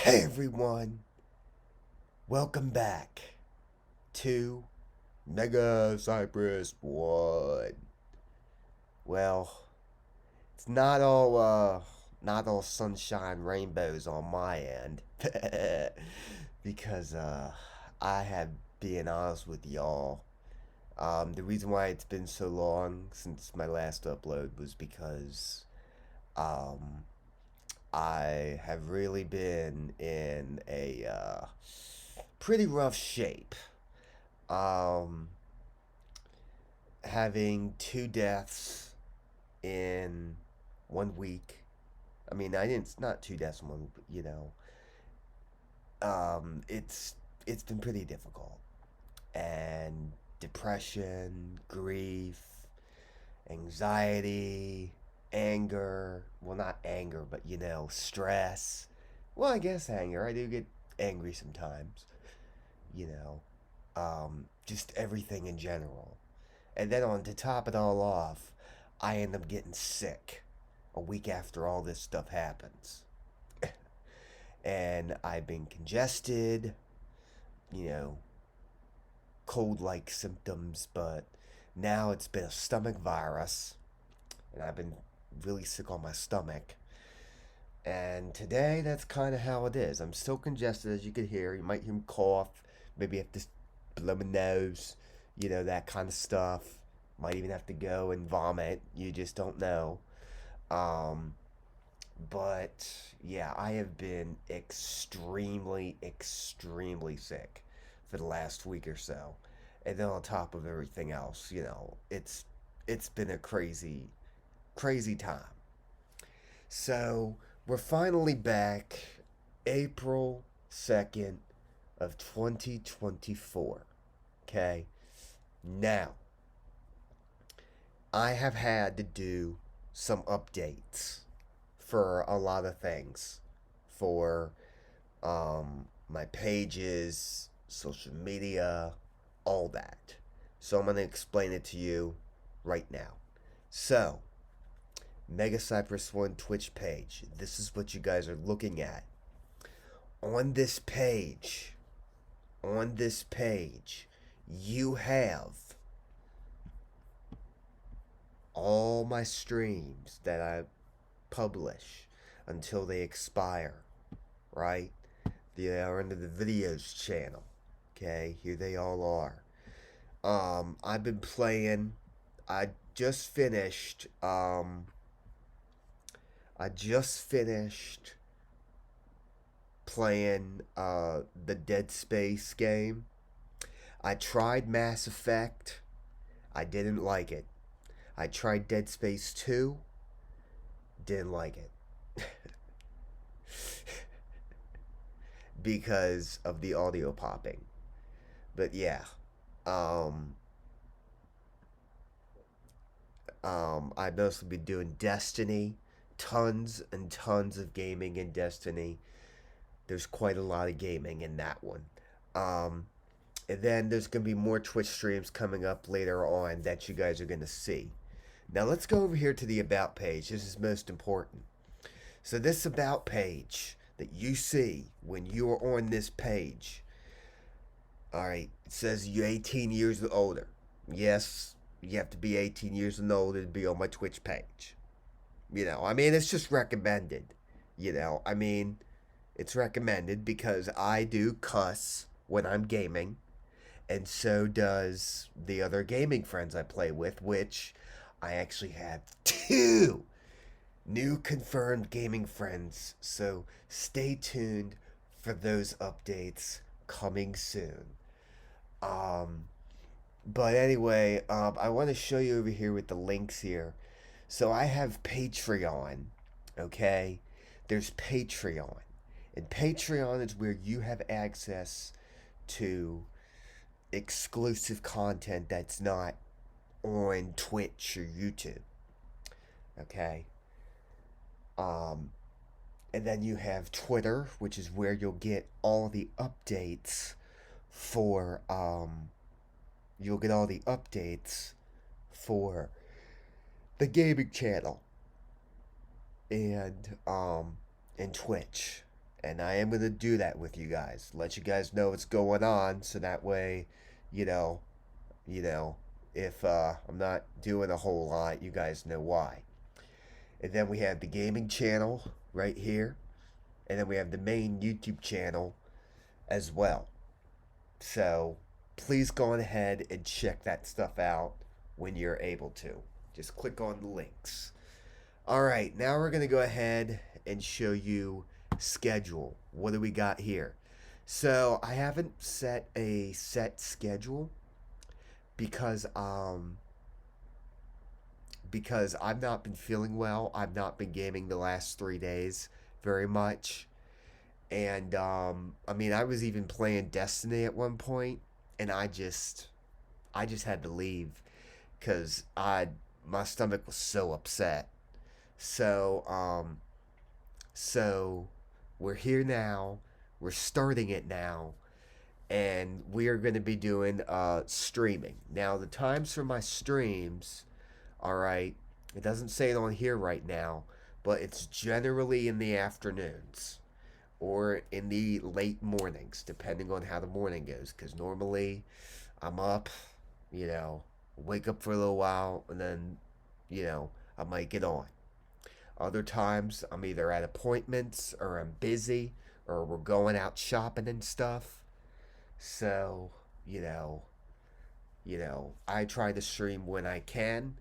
Hey everyone, welcome back to Mega Cypress 1. Well, it's not all sunshine rainbows on my end. Because I have been honest with y'all. The reason why it's been so long since my last upload was because um I have really been in a pretty rough shape. Um, Having two deaths in 1 week. I mean, I didn't. Not two deaths in 1 week. It's been pretty difficult, and depression, grief, anxiety, anger. Well, not anger, but stress. Well, I guess anger. I do get angry sometimes. Just everything in general. And then on to top it all off, I end up getting sick a week after all this stuff happens. And I've been congested, you know, cold like symptoms, but now it's been a stomach virus. And I've been really sick on my stomach. And today, that's kind of how it is. I'm still congested, as you can hear. You might hear me cough. Maybe have to blow my nose, that kind of stuff. Might even have to go and vomit. You just don't know. Um, but yeah, I have been extremely, extremely sick for the last week or so. And then on top of everything else, it's been a crazy, crazy time. So we're finally back April 2nd of 2024. Okay? Now, I have had to do some updates for a lot of things. For my pages, social media, all that. So I'm going to explain it to you right now. So, Mega Cypress 1 Twitch page. This is what you guys are looking at. On this page, you have all my streams that I publish until they expire, right? They are under the videos channel. Okay, here they all are. I've been playing. I just finished. I just finished playing the Dead Space game. I tried Mass Effect. I didn't like it. I tried Dead Space 2. Didn't like it. Because of the audio popping. But yeah. Um I've mostly been doing Destiny. Tons and tons of gaming in Destiny. There's quite a lot of gaming in that one. Um and then there's going to be more Twitch streams coming up later on that you guys are going to see. Now let's go over here to the About page. This is most important. So this About page that you see when you are on this page, alright, it says you're 18 years or older. Yes, you have to be 18 years and older to be on my Twitch page. It's just recommended. It's recommended because I do cuss when I'm gaming, and so does the other gaming friends I play with, which I actually have two new confirmed gaming friends. So stay tuned for those updates coming soon. Um, but anyway, I want to show you over here with the links here. So I have Patreon, okay? There's Patreon. And Patreon is where you have access to exclusive content that's not on Twitch or YouTube. Okay? Um and then you have Twitter, which is where you'll get all the updates for you'll get all the updates for the gaming channel and Twitch. And I am going to do that with you guys. Let you guys know what's going on, so that way, you know, you know, if I'm not doing a whole lot, you guys know why. And then we have the gaming channel right here. And then we have the main YouTube channel as well. So please go on ahead and check that stuff out when you're able to. Just click on the links. All right, now we're going to go ahead and show you schedule. What do we got here? So I haven't set a set schedule because I've not been feeling well. I've not been gaming the last 3 days very much. And I mean, I was even playing Destiny at one point, and I just had to leave because I my stomach was so upset. So so we're here now. We're starting it now, and we are going to be doing streaming. Now the times for my streams, all right. It doesn't say it on here right now, but it's generally in the afternoons or in the late mornings, depending on how the morning goes. Because normally I'm up, wake up for a little while, and then, I might get on. Other times I'm either at appointments or I'm busy or we're going out shopping and stuff. So, you know, I try to stream when I can,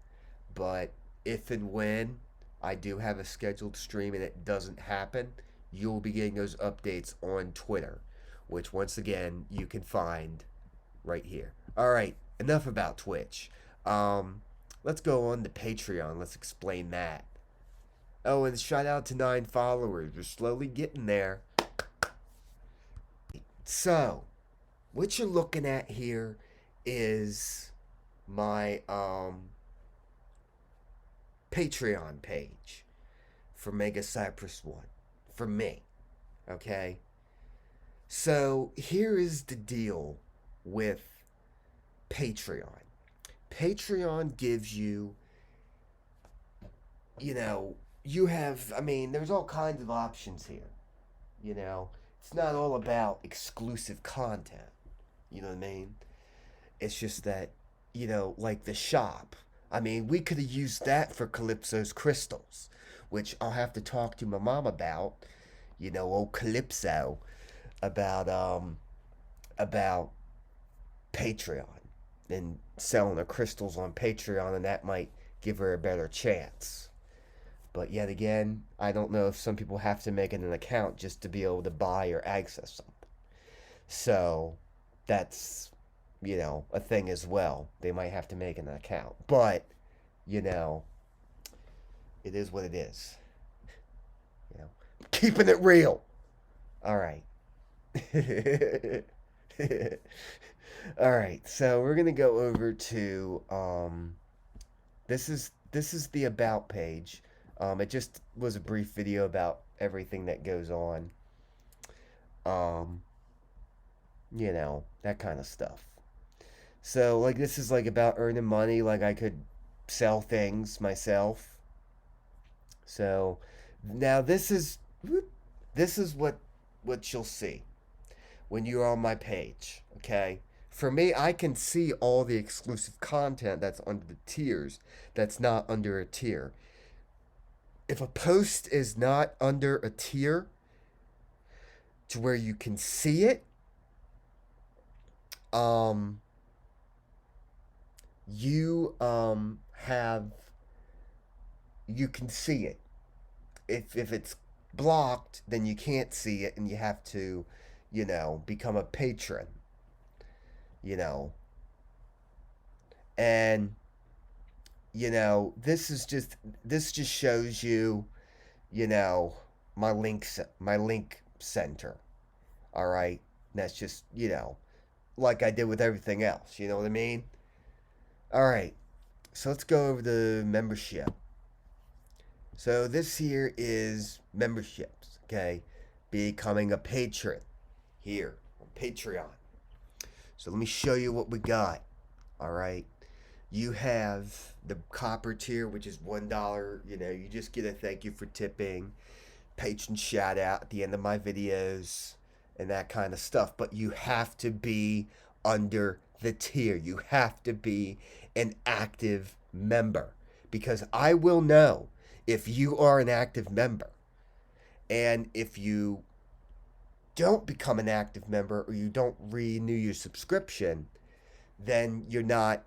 but if and when I do have a scheduled stream and it doesn't happen, you'll be getting those updates on Twitter, which once again you can find right here. All right, enough about Twitch. Let's go on to Patreon. Let's explain that. Oh, and shout out to 9 followers. We're slowly getting there. So, what you're looking at here is my Patreon page for Mega Cypress One for me. Okay? So, here is the deal with Patreon. Patreon gives you, there's all kinds of options here. It's not all about exclusive content. You know what I mean? It's just that, like the shop. I mean, we could have used that for Calypso's crystals, which I'll have to talk to my mom about. Old Calypso, about Patreon and selling her crystals on Patreon, and that might give her a better chance. But yet again, I don't know if some people have to make an account just to be able to buy or access something. So that's, a thing as well. They might have to make an account. But, it is what it is. Keeping it real. All right. All right. So we're gonna go over to this is the about page. It just was a brief video about everything that goes on. Um, that kind of stuff. So like this is like about earning money. Like I could sell things myself. So now this is what you'll see when you're on my page, okay? For me, I can see all the exclusive content that's under the tiers that's not under a tier. If a post is not under a tier to where you can see it, um you have you can see it. If it's blocked, then you can't see it and you have to, become a patron, you know. And this just shows you, you know, my link center. All right? And that's just, like I did with everything else, you know what I mean? All right. So let's go over the membership. So this here is memberships, okay? Becoming a patron here on Patreon. So let me show you what we got. All right. You have the copper tier, which is $1. You just get a thank you for tipping. patron shout out at the end of my videos and that kind of stuff. But you have to be under the tier. You have to be an active member, because I will know if you are an active member. And if you don't become an active member, or you don't renew your subscription, then you're not,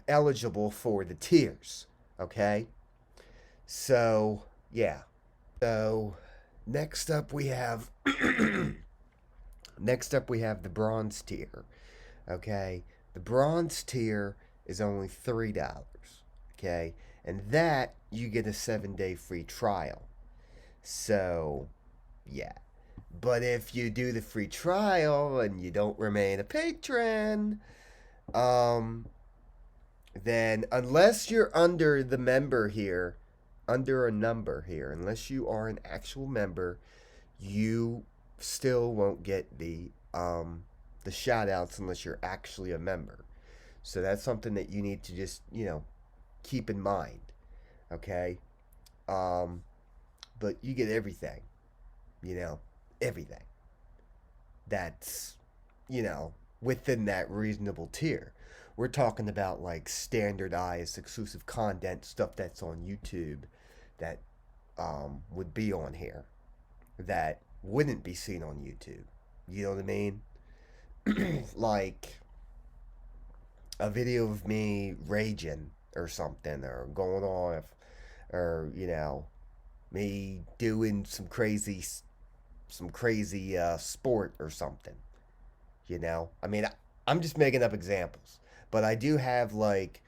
eligible for the tiers. Okay? So, yeah. So, next up we have the bronze tier. Okay? The bronze tier is only $3. Okay? And that you get a 7-day free trial. So, yeah. But if you do the free trial and you don't remain a patron, then unless you're under the member here, under a number here, unless you are an actual member, you still won't get the shout outs unless you're actually a member. So that's something that you need to just, keep in mind. Okay? But you get everything. Everything. That's, within that reasonable tier. We're talking about like standardized exclusive content, stuff that's on YouTube that would be on here that wouldn't be seen on YouTube. You know what I mean? Like a video of me raging or something, or going off, or me doing some crazy sport or something. I mean, I'm just making up examples, but I do have like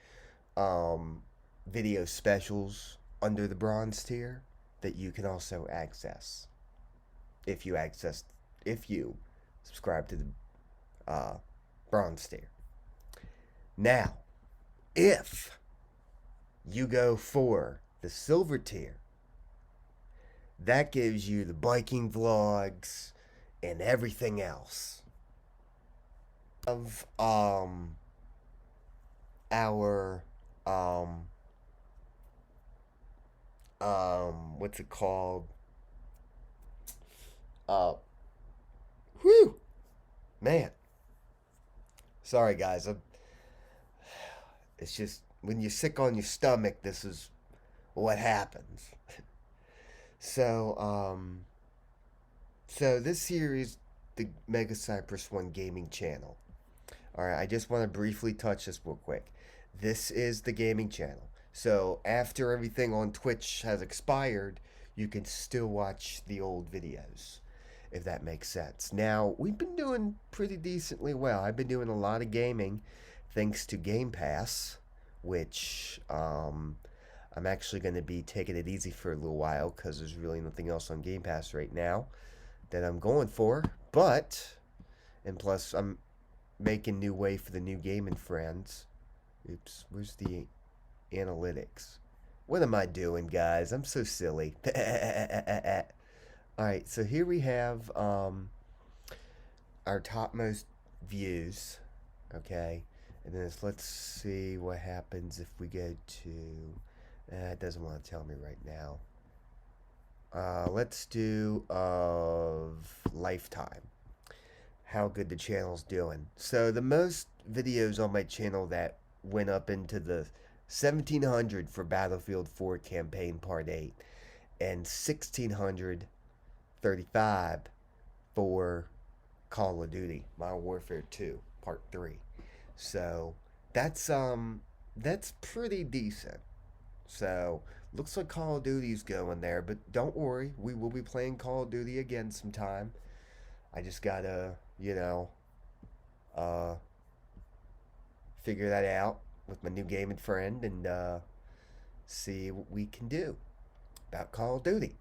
video specials under the bronze tier that you can also access if you subscribe to the bronze tier. Now, if you go for the silver tier, that gives you the biking vlogs and everything else of our what's it called? Whew, man. Sorry, guys. It's just when you're sick on your stomach, this is what happens. So this here is the Mega Cypress One gaming channel. Alright, I just want to briefly touch this real quick. This is the gaming channel. So after everything on Twitch has expired, you can still watch the old videos, if that makes sense. Now, we've been doing pretty decently well. I've been doing a lot of gaming thanks to Game Pass, which I'm actually going to be taking it easy for a little while because there's really nothing else on Game Pass right now that I'm going for. And plus, I'm making new way for the new gaming friends. Oops, where's the analytics? What am I doing, guys? I'm so silly. Alright, so here we have our topmost views. Okay, and then let's see what happens if we go to... it doesn't want to tell me right now. Let's do lifetime. How good the channel's doing. So the most videos on my channel that went up into the 1700 for Battlefield 4 Campaign Part 8 and 1635 for Call of Duty Modern Warfare 2 Part 3. So that's pretty decent. So looks like Call of Duty's going there, but don't worry, we will be playing Call of Duty again sometime. I just gotta, figure that out with my new gaming friend and see what we can do about Call of Duty.